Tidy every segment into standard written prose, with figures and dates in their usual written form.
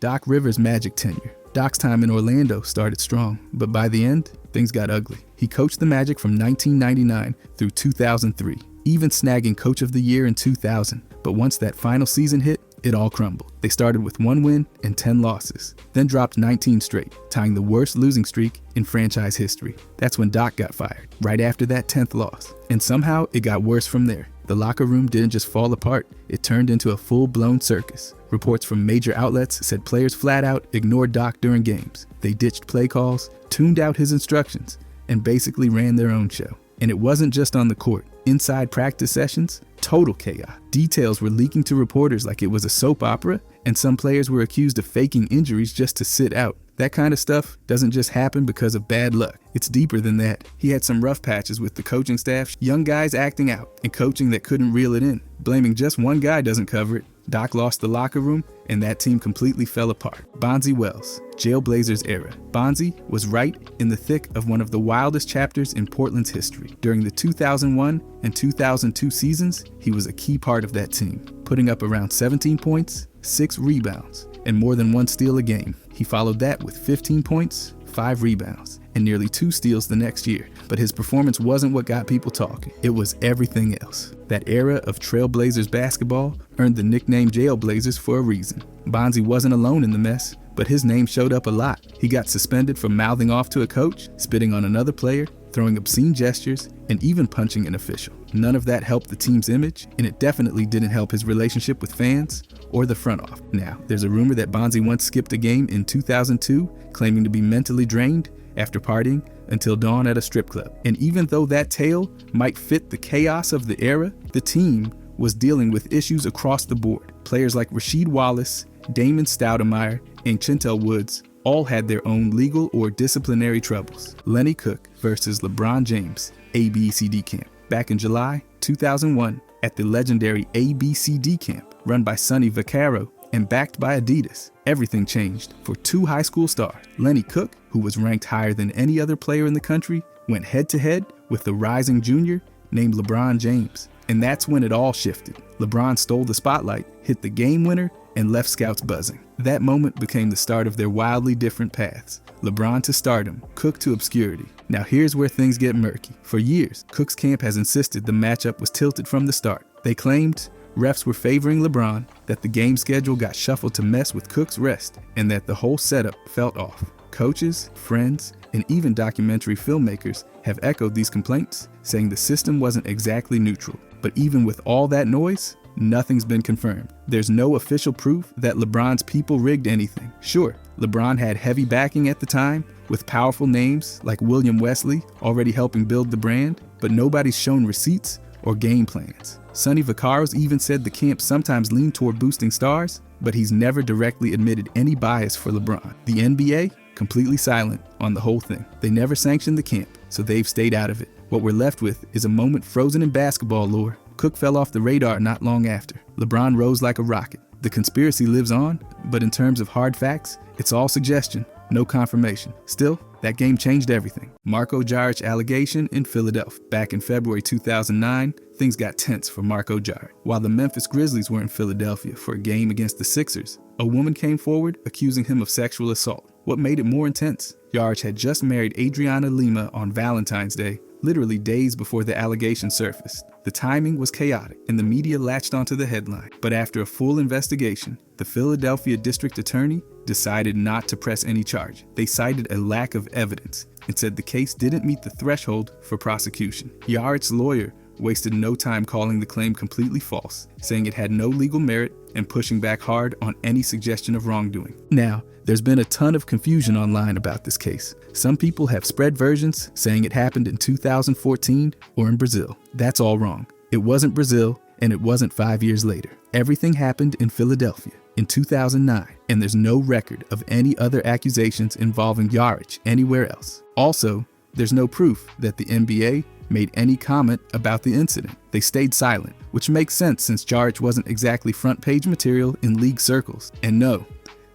Doc Rivers' Magic tenure. Doc's time in Orlando started strong, but by the end, things got ugly. He coached the Magic from 1999 through 2003, even snagging Coach of the Year in 2000. But once that final season hit, it all crumbled. They started with 1 win and 10 losses, then dropped 19 straight, tying the worst losing streak in franchise history. That's when Doc got fired, right after that 10th loss. And somehow it got worse from there. The locker room didn't just fall apart, it turned into a full-blown circus. Reports from major outlets said players flat out ignored Doc during games. They ditched play calls, tuned out his instructions, and basically ran their own show. And it wasn't just on the court. Inside practice sessions, total chaos. Details were leaking to reporters like it was a soap opera, and some players were accused of faking injuries just to sit out. That kind of stuff doesn't just happen because of bad luck. It's deeper than that. He had some rough patches with the coaching staff, young guys acting out, and coaching that couldn't reel it in. Blaming just one guy doesn't cover it. Doc lost the locker room, and that team completely fell apart. Bonzi Wells, Jailblazers era. Bonzi was right in the thick of one of the wildest chapters in Portland's history. During the 2001 and 2002 seasons, he was a key part of that team, putting up around 17 points, 6 rebounds, and more than 1 steal a game. He followed that with 15 points, 5 rebounds, and nearly 2 steals the next year. But his performance wasn't what got people talking. It was everything else. That era of Trailblazers basketball earned the nickname Jailblazers for a reason. Bonzi wasn't alone in the mess, but his name showed up a lot. He got suspended for mouthing off to a coach, spitting on another player, throwing obscene gestures, and even punching an official. None of that helped the team's image, and it definitely didn't help his relationship with fans or the front office. Now, there's a rumor that Bonzi once skipped a game in 2002, claiming to be mentally drained after partying until dawn at a strip club. And even though that tale might fit the chaos of the era, the team was dealing with issues across the board. Players like Rasheed Wallace, Damon Stoudemire, and Chintel Woods all had their own legal or disciplinary troubles. Lenny Cook versus LeBron James, ABCD camp. Back in July 2001, at the legendary ABCD camp, run by Sonny Vaccaro and backed by Adidas, everything changed for 2 high school stars. Lenny Cook, who was ranked higher than any other player in the country, went head-to-head with the rising junior named LeBron James. And that's when it all shifted. LeBron stole the spotlight, hit the game winner, and left scouts buzzing. That moment became the start of their wildly different paths. LeBron to stardom, Cook to obscurity. Now here's where things get murky. For years, Cook's camp has insisted the matchup was tilted from the start. They claimed refs were favoring LeBron, that the game schedule got shuffled to mess with Cook's rest, and that the whole setup felt off. Coaches, friends, and even documentary filmmakers have echoed these complaints, saying the system wasn't exactly neutral. But even with all that noise, nothing's been confirmed. There's no official proof that LeBron's people rigged anything. Sure, LeBron had heavy backing at the time, with powerful names like William Wesley already helping build the brand, but nobody's shown receipts or game plans. Sonny Vaccaro even said the camp sometimes leaned toward boosting stars, but he's never directly admitted any bias for LeBron. The NBA, completely silent on the whole thing. They never sanctioned the camp, so they've stayed out of it. What we're left with is a moment frozen in basketball lore. Cook fell off the radar not long after. LeBron rose like a rocket. The conspiracy lives on, but in terms of hard facts, it's all suggestion, no confirmation. Still, that game changed everything. Marko Jaric allegation in Philadelphia. Back in February 2009, things got tense for Marko Jaric. While the Memphis Grizzlies were in Philadelphia for a game against the Sixers, a woman came forward accusing him of sexual assault. What made it more intense? Jaric had just married Adriana Lima on Valentine's Day, literally days before the allegation surfaced. The timing was chaotic, and the media latched onto the headline. But after a full investigation, the Philadelphia district attorney decided not to press any charge. They cited a lack of evidence and said the case didn't meet the threshold for prosecution. Jaric's lawyer wasted no time calling the claim completely false, saying it had no legal merit and pushing back hard on any suggestion of wrongdoing. Now, there's been a ton of confusion online about this case. Some people have spread versions saying it happened in 2014 or in Brazil. That's all wrong. It wasn't Brazil, and it wasn't 5 years later. Everything happened in Philadelphia in 2009, and there's no record of any other accusations involving Jaric anywhere else. Also, there's no proof that the NBA made any comment about the incident. They stayed silent, which makes sense since Jaric wasn't exactly front page material in league circles. And no,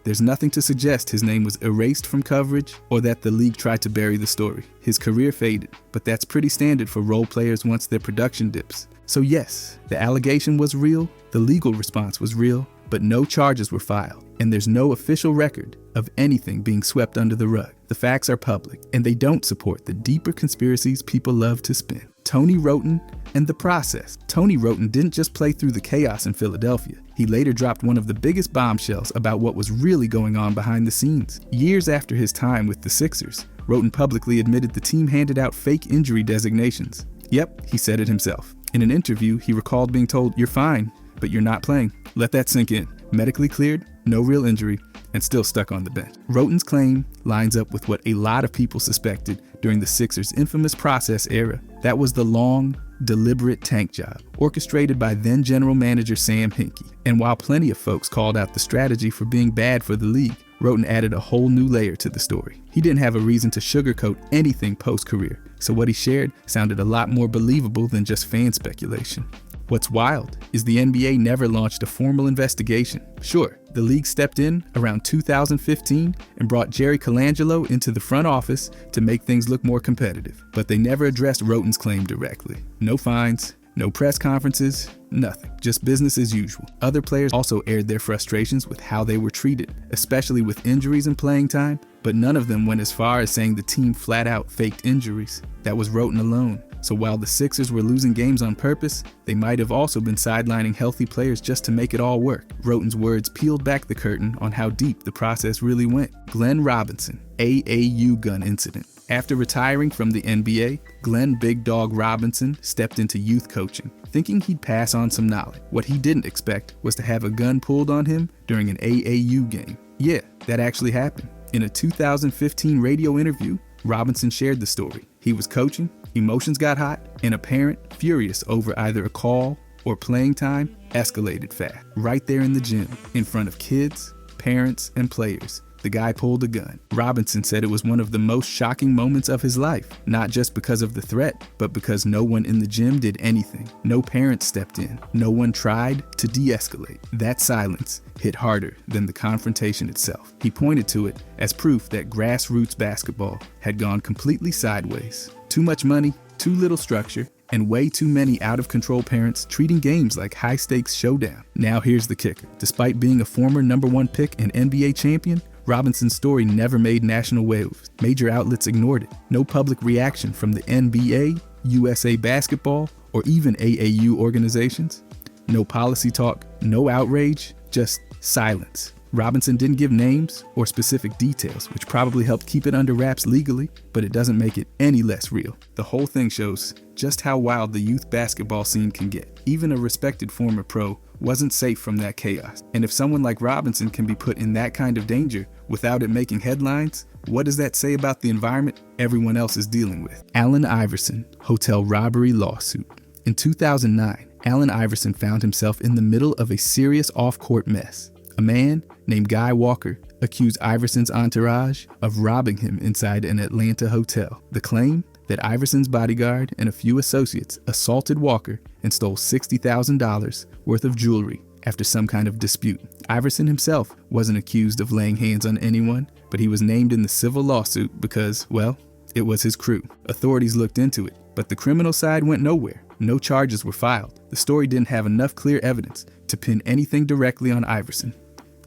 there's nothing to suggest his name was erased from coverage or that the league tried to bury the story. His career faded, but that's pretty standard for role players once their production dips. So yes, the allegation was real, the legal response was real, but no charges were filed, and there's no official record of anything being swept under the rug. The facts are public, and they don't support the deeper conspiracies people love to spin. Tony Wroten and the process. Tony Wroten didn't just play through the chaos in Philadelphia. He later dropped one of the biggest bombshells about what was really going on behind the scenes. Years after his time with the Sixers, Wroten publicly admitted the team handed out fake injury designations. Yep, he said it himself. In an interview, he recalled being told, "You're fine, but you're not playing." Let that sink in. Medically cleared, no real injury, and still stuck on the bench. Wroten's claim lines up with what a lot of people suspected during the Sixers' infamous process era. That was the long, deliberate tank job, orchestrated by then general manager Sam Hinkie. And while plenty of folks called out the strategy for being bad for the league, Wroten added a whole new layer to the story. He didn't have a reason to sugarcoat anything post-career, so what he shared sounded a lot more believable than just fan speculation. What's wild is the NBA never launched a formal investigation. Sure, the league stepped in around 2015 and brought Jerry Colangelo into the front office to make things look more competitive, but they never addressed Wroten's claim directly. No fines, no press conferences, nothing. Just business as usual. Other players also aired their frustrations with how they were treated, especially with injuries and playing time, but none of them went as far as saying the team flat out faked injuries. That was Wroten alone. So while the Sixers were losing games on purpose, they might have also been sidelining healthy players just to make it all work. Wroten's words peeled back the curtain on how deep the process really went. Glenn Robinson, AAU gun incident. After retiring from the NBA, Glenn Big Dog Robinson stepped into youth coaching, thinking he'd pass on some knowledge. What he didn't expect was to have a gun pulled on him during an AAU game. Yeah, that actually happened. In a 2015 radio interview, Robinson shared the story. He was coaching, emotions got hot, and a parent, furious over either a call or playing time, escalated fast. Right there in the gym, in front of kids, parents, and players, the guy pulled a gun. Robinson said it was one of the most shocking moments of his life, not just because of the threat, but because no one in the gym did anything. No parents stepped in. No one tried to de-escalate. That silence hit harder than the confrontation itself. He pointed to it as proof that grassroots basketball had gone completely sideways. Too much money, too little structure, and way too many out-of-control parents treating games like high-stakes showdown. Now here's the kicker. Despite being a former #1 pick and NBA champion, Robinson's story never made national waves. Major outlets ignored it. No public reaction from the NBA, USA Basketball, or even AAU organizations. No policy talk, no outrage, just silence. Robinson didn't give names or specific details, which probably helped keep it under wraps legally, but it doesn't make it any less real. The whole thing shows just how wild the youth basketball scene can get. Even a respected former pro wasn't safe from that chaos. And if someone like Robinson can be put in that kind of danger without it making headlines, what does that say about the environment everyone else is dealing with? Allen Iverson, hotel robbery lawsuit. In 2009, Allen Iverson found himself in the middle of a serious off-court mess. A man named Guy Walker accused Iverson's entourage of robbing him inside an Atlanta hotel. The claim? That Iverson's bodyguard and a few associates assaulted Walker and stole $60,000 worth of jewelry after some kind of dispute. Iverson himself wasn't accused of laying hands on anyone, but he was named in the civil lawsuit because, well, it was his crew. Authorities looked into it, but the criminal side went nowhere. No charges were filed. The story didn't have enough clear evidence to pin anything directly on Iverson.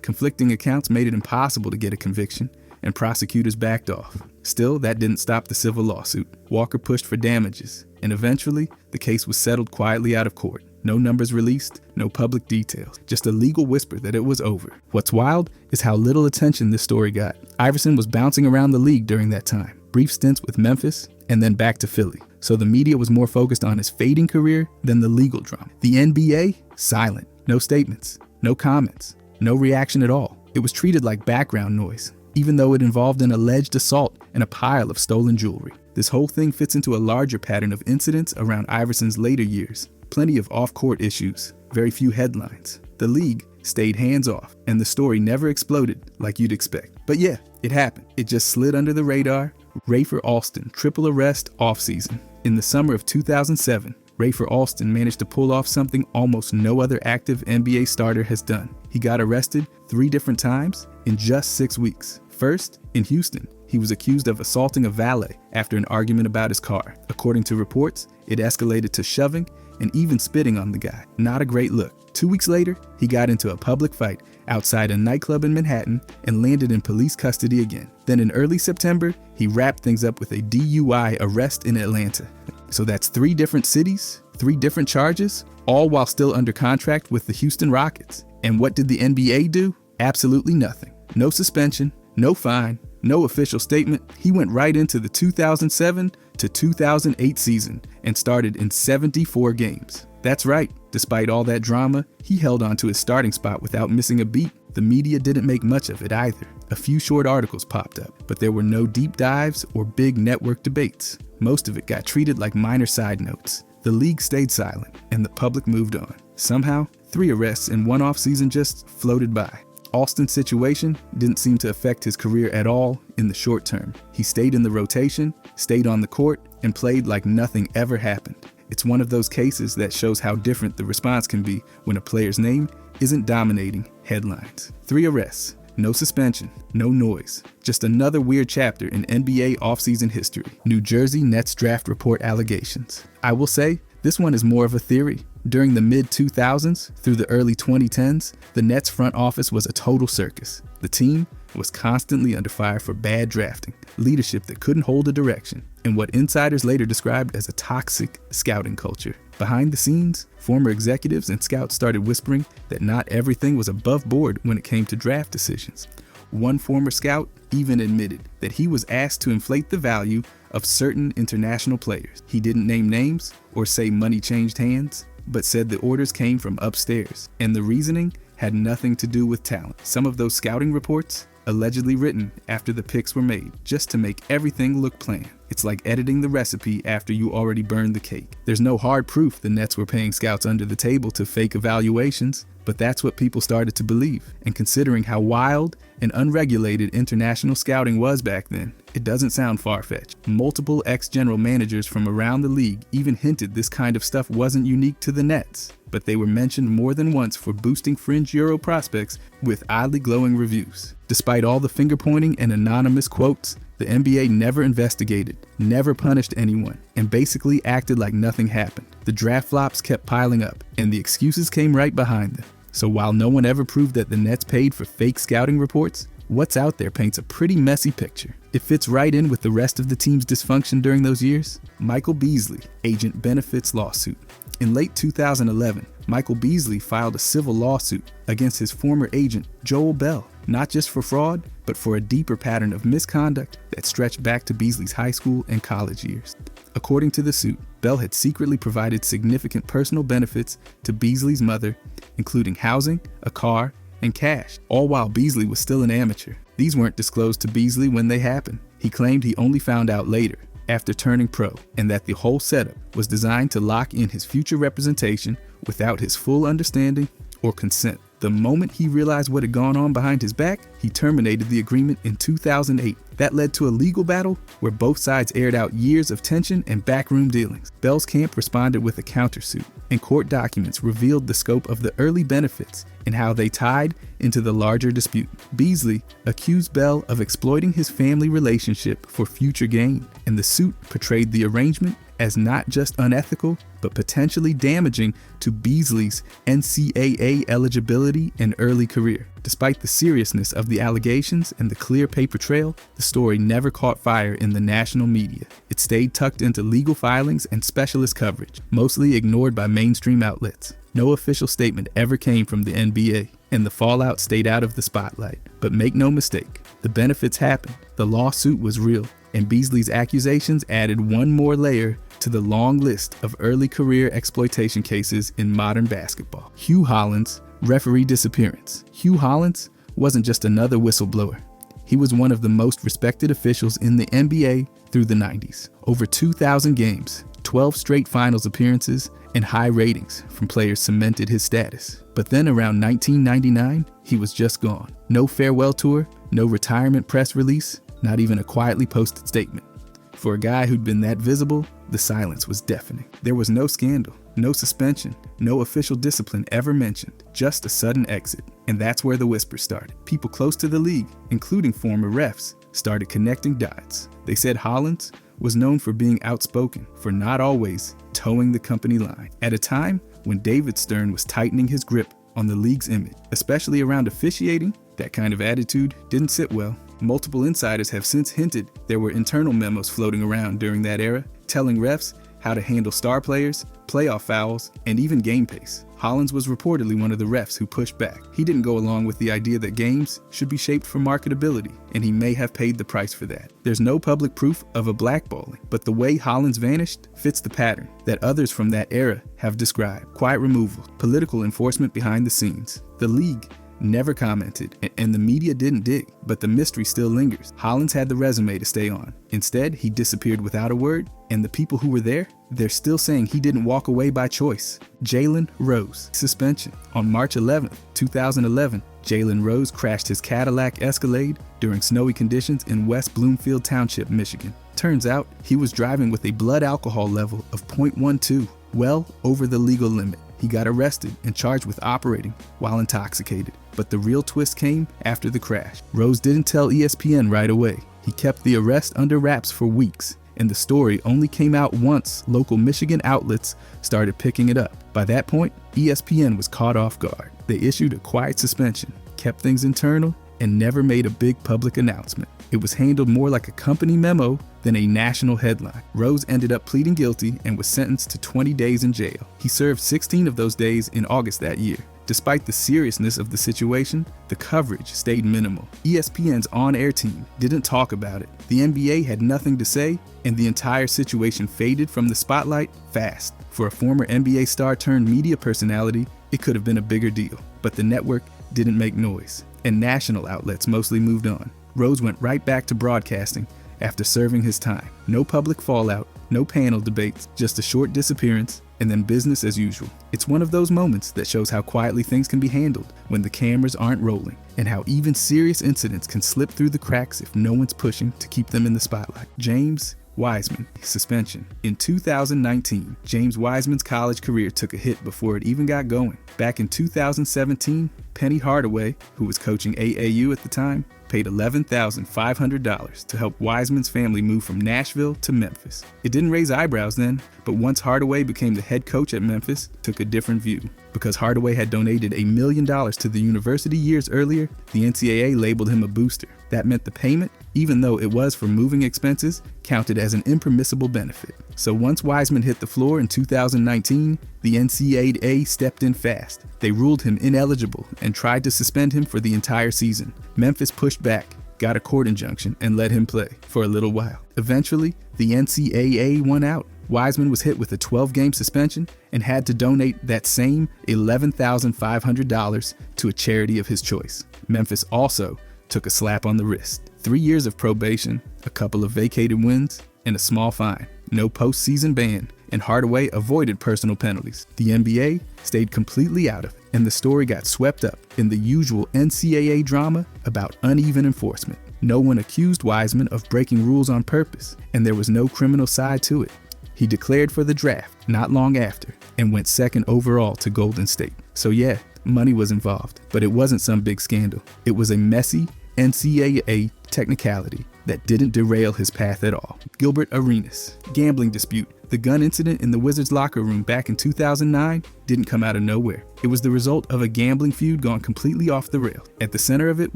Conflicting accounts made it impossible to get a conviction, and prosecutors backed off. Still, that didn't stop the civil lawsuit. Walker pushed for damages, and eventually, the case was settled quietly out of court. No numbers released, no public details, just a legal whisper that it was over. What's wild is how little attention this story got. Iverson was bouncing around the league during that time. Brief stints with Memphis, and then back to Philly. So the media was more focused on his fading career than the legal drama. The NBA? Silent. No statements. No comments. No reaction at all. It was treated like background noise, even though it involved an alleged assault and a pile of stolen jewelry. This whole thing fits into a larger pattern of incidents around Iverson's later years. Plenty of off-court issues, very few headlines. The league stayed hands-off, and the story never exploded like you'd expect. But yeah, it happened. It just slid under the radar. Rafer Alston, triple arrest offseason. In the summer of 2007, Rafer Alston managed to pull off something almost no other active NBA starter has done. He got arrested 3 different times in just 6 weeks. First, in Houston, he was accused of assaulting a valet after an argument about his car. According to reports, it escalated to shoving, and even spitting on the guy. Not a great look. 2 weeks later, he got into a public fight outside a nightclub in Manhattan and landed in police custody again. Then in early September, he wrapped things up with a DUI arrest in Atlanta. So that's 3 different cities, 3 different charges, all while still under contract with the Houston Rockets. And what did the NBA do? Absolutely nothing. No suspension, no fine, no official statement. He went right into the 2007 to 2008 season and started in 74 games. That's right, despite all that drama, he held on to his starting spot without missing a beat. The media didn't make much of it either. A few short articles popped up, but there were no deep dives or big network debates. Most of it got treated like minor side notes. The league stayed silent, and the public moved on. Somehow, 3 arrests in one offseason just floated by. Alston's situation didn't seem to affect his career at all in the short term. He stayed in the rotation, stayed on the court, and played like nothing ever happened. It's one of those cases that shows how different the response can be when a player's name isn't dominating headlines. 3 arrests, no suspension, no noise. Just another weird chapter in NBA offseason history. New Jersey Nets draft report allegations. I will say, this one is more of a theory. During the mid-2000s through the early 2010s, the Nets front office was a total circus. The team was constantly under fire for bad drafting, leadership that couldn't hold a direction, and what insiders later described as a toxic scouting culture. Behind the scenes, former executives and scouts started whispering that not everything was above board when it came to draft decisions. One former scout even admitted that he was asked to inflate the value of certain international players. He didn't name names or say money changed hands, but said the orders came from upstairs, and the reasoning had nothing to do with talent. Some of those scouting reports allegedly written after the picks were made, just to make everything look planned. It's like editing the recipe after you already burned the cake. There's no hard proof the Nets were paying scouts under the table to fake evaluations, but that's what people started to believe. And considering how wild and unregulated international scouting was back then, it doesn't sound far-fetched. Multiple ex-general managers from around the league even hinted this kind of stuff wasn't unique to the Nets, but they were mentioned more than once for boosting fringe Euro prospects with oddly glowing reviews. Despite all the finger-pointing and anonymous quotes, the NBA never investigated, never punished anyone, and basically acted like nothing happened. The draft flops kept piling up, and the excuses came right behind them. So while no one ever proved that the Nets paid for fake scouting reports, what's out there paints a pretty messy picture. It fits right in with the rest of the team's dysfunction during those years. Michael Beasley, agent benefits lawsuit. In late 2011, Michael Beasley filed a civil lawsuit against his former agent, Joel Bell, not just for fraud, but for a deeper pattern of misconduct that stretched back to Beasley's high school and college years. According to the suit, Bell had secretly provided significant personal benefits to Beasley's mother, including housing, a car, and cash, all while Beasley was still an amateur. These weren't disclosed to Beasley when they happened. He claimed he only found out later, after turning pro, and that the whole setup was designed to lock in his future representation without his full understanding or consent. The moment he realized what had gone on behind his back, he terminated the agreement in 2008. That led to a legal battle where both sides aired out years of tension and backroom dealings. Bell's camp responded with a countersuit, and court documents revealed the scope of the early benefits and how they tied into the larger dispute. Beasley accused Bell of exploiting his family relationship for future gain, and the suit portrayed the arrangement as not just unethical, but potentially damaging to Beasley's NCAA eligibility and early career. Despite the seriousness of the allegations and the clear paper trail, the story never caught fire in the national media. It stayed tucked into legal filings and specialist coverage, mostly ignored by mainstream outlets. No official statement ever came from the NBA, and the fallout stayed out of the spotlight. But make no mistake, the benefits happened, the lawsuit was real, and Beasley's accusations added one more layer to the long list of early career exploitation cases in modern basketball. Hugh Hollins, referee disappearance. Hugh Hollins wasn't just another whistleblower. He was one of the most respected officials in the NBA through the 90s. Over 2,000 games, 12 straight finals appearances, and high ratings from players cemented his status. But then around 1999, he was just gone. No farewell tour, no retirement press release, not even a quietly posted statement. For a guy who'd been that visible, the silence was deafening. There was no scandal, no suspension, no official discipline ever mentioned, just a sudden exit. And that's where the whispers started. People close to the league, including former refs, started connecting dots. They said Hollins was known for being outspoken, for not always towing the company line. At a time when David Stern was tightening his grip on the league's image, especially around officiating, that kind of attitude didn't sit well. Multiple insiders have since hinted there were internal memos floating around during that era, telling refs how to handle star players, playoff fouls, and even game pace. Hollins was reportedly one of the refs who pushed back. He didn't go along with the idea that games should be shaped for marketability, and he may have paid the price for that. There's no public proof of a blackballing, but the way Hollins vanished fits the pattern that others from that era have described. Quiet removal, political enforcement behind the scenes. The league never commented, and the media didn't dig, but the mystery still lingers. Hollins had the resume to stay on. Instead, he disappeared without a word, and the people who were there, they're still saying he didn't walk away by choice. Jalen Rose, suspension. On March 11, 2011, Jalen Rose crashed his Cadillac Escalade during snowy conditions in West Bloomfield Township, Michigan. Turns out, he was driving with a blood alcohol level of 0.12, well over the legal limit. He got arrested and charged with operating while intoxicated. But the real twist came after the crash. Rose didn't tell ESPN right away. He kept the arrest under wraps for weeks, and the story only came out once local Michigan outlets started picking it up. By that point, ESPN was caught off guard. They issued a quiet suspension, kept things internal, and never made a big public announcement. It was handled more like a company memo than a national headline. Rose ended up pleading guilty and was sentenced to 20 days in jail. He served 16 of those days in August that year. Despite the seriousness of the situation, the coverage stayed minimal. ESPN's on-air team didn't talk about it. The NBA had nothing to say, and the entire situation faded from the spotlight fast. For a former NBA star turned media personality, it could have been a bigger deal. But the network didn't make noise, and national outlets mostly moved on. Rose went right back to broadcasting after serving his time. No public fallout, no panel debates, just a short disappearance, and then business as usual. It's one of those moments that shows how quietly things can be handled when the cameras aren't rolling, and how even serious incidents can slip through the cracks if no one's pushing to keep them in the spotlight. James Wiseman, suspension. In 2019, James Wiseman's college career took a hit before it even got going. Back in 2017, Penny Hardaway, who was coaching AAU at the time, paid $11,500 to help Wiseman's family move from Nashville to Memphis. It didn't raise eyebrows then, but once Hardaway became the head coach at Memphis, took a different view. Because Hardaway had donated $1 million to the university years earlier, the NCAA labeled him a booster. That meant the payment, even though it was for moving expenses, counted as an impermissible benefit. So once Wiseman hit the floor in 2019, the NCAA stepped in fast. They ruled him ineligible and tried to suspend him for the entire season. Memphis pushed back, got a court injunction, and let him play for a little while. Eventually, the NCAA won out. Wiseman was hit with a 12-game suspension and had to donate that same $11,500 to a charity of his choice. Memphis also took a slap on the wrist. 3 years of probation, a couple of vacated wins, and a small fine. No postseason ban, and Hardaway avoided personal penalties. The NBA stayed completely out of it, and the story got swept up in the usual NCAA drama about uneven enforcement. No one accused Wiseman of breaking rules on purpose, and there was no criminal side to it. He declared for the draft not long after and went second overall to Golden State. So yeah, money was involved, but it wasn't some big scandal. It was a messy NCAA technicality that didn't derail his path at all. Gilbert Arenas, gambling dispute. The gun incident in the Wizards locker room back in 2009 didn't come out of nowhere. It was the result of a gambling feud gone completely off the rail. At the center of it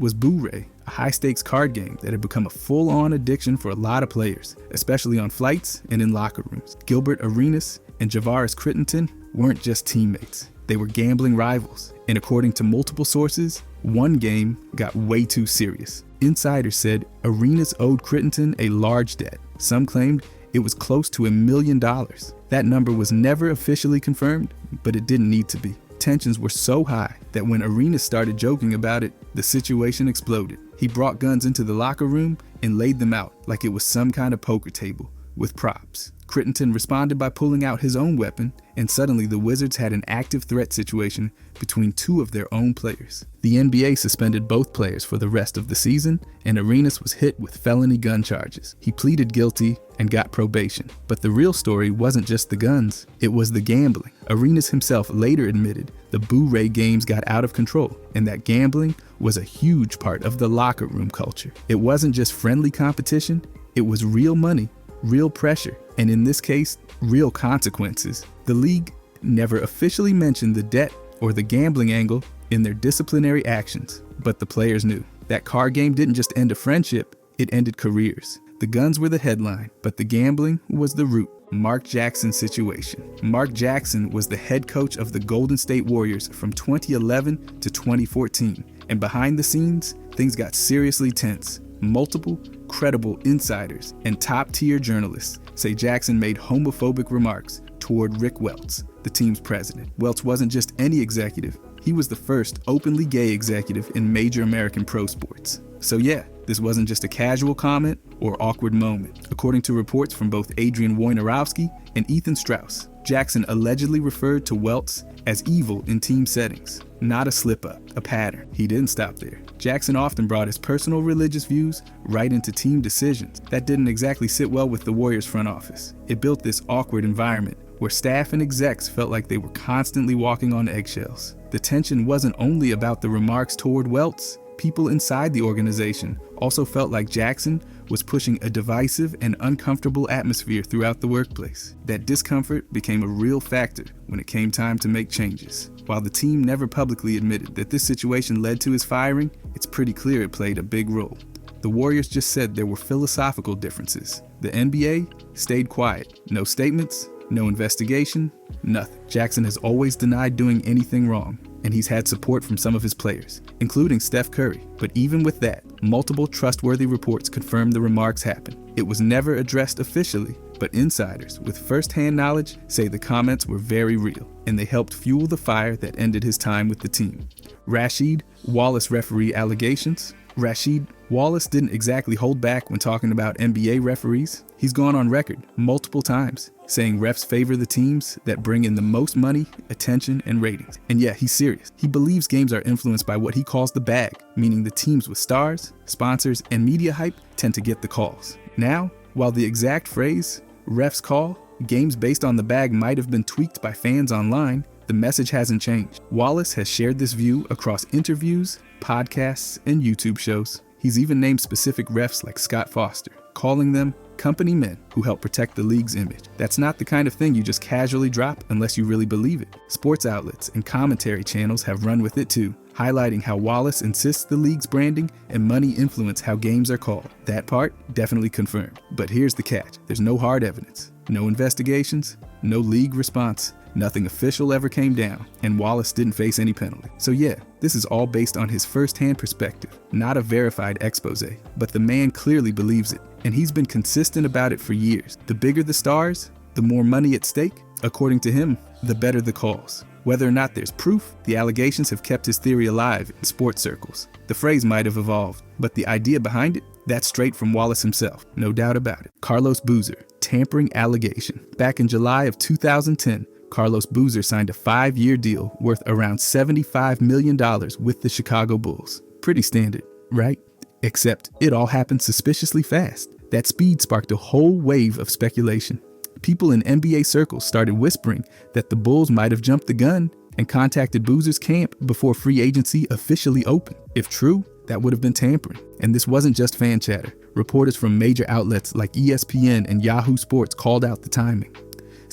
was Boo-Ray, a high-stakes card game that had become a full-on addiction for a lot of players, especially on flights and in locker rooms. Gilbert Arenas and Javaris Crittenton weren't just teammates. They were gambling rivals, and according to multiple sources, one game got way too serious. Insiders said Arenas owed Crittenton a large debt. Some claimed it was close to $1 million. That number was never officially confirmed, but it didn't need to be. Tensions were so high that when Arenas started joking about it, the situation exploded. He brought guns into the locker room and laid them out like it was some kind of poker table with props. Crittenton responded by pulling out his own weapon, and suddenly the Wizards had an active threat situation between two of their own players. The NBA suspended both players for the rest of the season, and Arenas was hit with felony gun charges. He pleaded guilty and got probation. But the real story wasn't just the guns, it was the gambling. Arenas himself later admitted the Boo-Ray games got out of control, and that gambling was a huge part of the locker room culture. It wasn't just friendly competition, it was real money real pressure, and in this case, real consequences. The league never officially mentioned the debt or the gambling angle in their disciplinary actions, but the players knew. That card game didn't just end a friendship, it ended careers. The guns were the headline, but the gambling was the root. Mark Jackson's situation. Mark Jackson was the head coach of the Golden State Warriors from 2011 to 2014, and behind the scenes, things got seriously tense. Multiple credible insiders and top-tier journalists say Jackson made homophobic remarks toward Rick Welts, the team's president. Welts wasn't just any executive, he was the first openly gay executive in major American pro sports. So yeah, this wasn't just a casual comment or awkward moment. According to reports from both Adrian Wojnarowski and Ethan Strauss, Jackson allegedly referred to Welts as evil in team settings. Not a slip-up, a pattern. He didn't stop there. Jackson often brought his personal religious views right into team decisions. That didn't exactly sit well with the Warriors front office. It built this awkward environment where staff and execs felt like they were constantly walking on eggshells. The tension wasn't only about the remarks toward Welts. People inside the organization also felt like Jackson was pushing a divisive and uncomfortable atmosphere throughout the workplace. That discomfort became a real factor when it came time to make changes. While the team never publicly admitted that this situation led to his firing, it's pretty clear it played a big role. The Warriors just said there were philosophical differences. The NBA stayed quiet. No statements, no investigation, nothing. Jackson has always denied doing anything wrong, and he's had support from some of his players, including Steph Curry. But even with that, multiple trustworthy reports confirmed the remarks happened. It was never addressed officially, but insiders with first-hand knowledge say the comments were very real, and they helped fuel the fire that ended his time with the team. Rasheed Wallace referee allegations. Rasheed Wallace didn't exactly hold back when talking about NBA referees. He's gone on record multiple times saying refs favor the teams that bring in the most money, attention, and ratings. And yeah, he's serious. He believes games are influenced by what he calls the bag, meaning the teams with stars, sponsors, and media hype tend to get the calls. Now, while the exact phrase, refs call, games based on the bag might have been tweaked by fans online, the message hasn't changed. Wallace has shared this view across interviews, podcasts, and YouTube shows. He's even named specific refs like Scott Foster, calling them company men who help protect the league's image. That's not the kind of thing you just casually drop unless you really believe it. Sports outlets and commentary channels have run with it too, highlighting how Wallace insists the league's branding and money influence how games are called. That part definitely confirmed. But here's the catch. There's no hard evidence, no investigations, no league response. Nothing official ever came down, and Wallace didn't face any penalty. So yeah, this is all based on his first-hand perspective, not a verified expose. But the man clearly believes it, and he's been consistent about it for years. The bigger the stars, the more money at stake. According to him, the better the calls. Whether or not there's proof, the allegations have kept his theory alive in sports circles. The phrase might have evolved, but the idea behind it, that's straight from Wallace himself, no doubt about it. Carlos Boozer, tampering allegation. Back in July of 2010, Carlos Boozer signed a 5-year deal worth around $75 million with the Chicago Bulls. Pretty standard, right? Except it all happened suspiciously fast. That speed sparked a whole wave of speculation. People in NBA circles started whispering that the Bulls might have jumped the gun and contacted Boozer's camp before free agency officially opened. If true, that would have been tampering. And this wasn't just fan chatter. Reporters from major outlets like ESPN and Yahoo Sports called out the timing.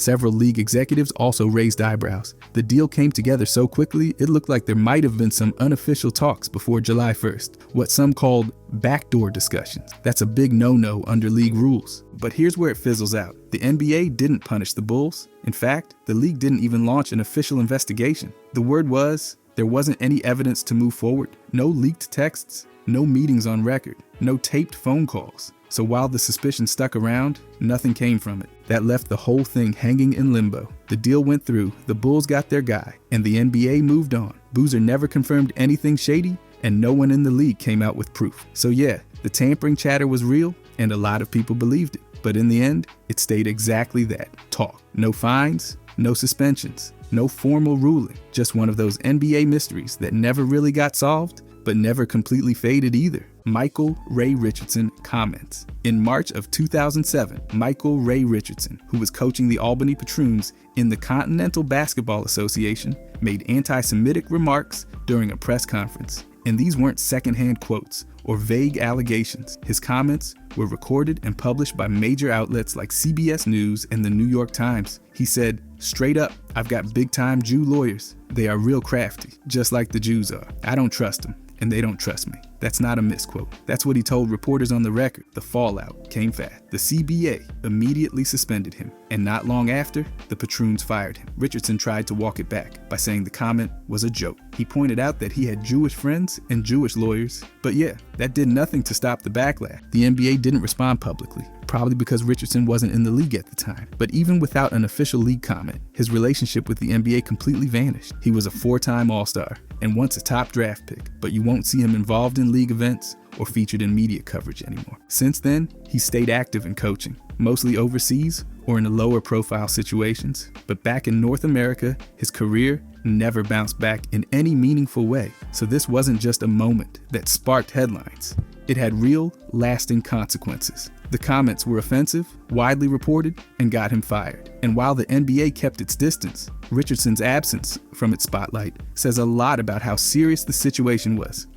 Several league executives also raised eyebrows. The deal came together so quickly, it looked like there might have been some unofficial talks before July 1st, what some called backdoor discussions. That's a big no-no under league rules. But here's where it fizzles out. The NBA didn't punish the Bulls. In fact, the league didn't even launch an official investigation. The word was, there wasn't any evidence to move forward. No leaked texts, no meetings on record, no taped phone calls. So while the suspicion stuck around, nothing came from it. That left the whole thing hanging in limbo. The deal went through, the Bulls got their guy, and the NBA moved on. Boozer never confirmed anything shady, and no one in the league came out with proof. So yeah, the tampering chatter was real, and a lot of people believed it. But in the end, it stayed exactly that, talk. No fines, no suspensions, no formal ruling. Just one of those NBA mysteries that never really got solved, but never completely faded either. Michael Ray Richardson comments. In March of 2007, Michael Ray Richardson, who was coaching the Albany Patroons in the Continental Basketball Association, made anti-Semitic remarks during a press conference. And these weren't secondhand quotes or vague allegations. His comments were recorded and published by major outlets like CBS News and the New York Times. He said, "Straight up, I've got big-time Jew lawyers. They are real crafty, just like the Jews are. I don't trust them, and they don't trust me." That's not a misquote. That's what he told reporters on the record. The fallout came fast. The CBA immediately suspended him, and not long after, the patroons fired him. Richardson tried to walk it back by saying the comment was a joke. He pointed out that he had Jewish friends and Jewish lawyers, but yeah, that did nothing to stop the backlash. The NBA didn't respond publicly, probably because Richardson wasn't in the league at the time. But even without an official league comment, his relationship with the NBA completely vanished. He was a 4-time All-Star and once a top draft pick, but you won't see him involved in league events or featured in media coverage anymore. Since then, he stayed active in coaching, mostly overseas or in lower profile situations. But back in North America, his career never bounced back in any meaningful way. So this wasn't just a moment that sparked headlines. It had real, lasting consequences. The comments were offensive, widely reported, and got him fired. And while the NBA kept its distance, Richardson's absence from its spotlight says a lot about how serious the situation was.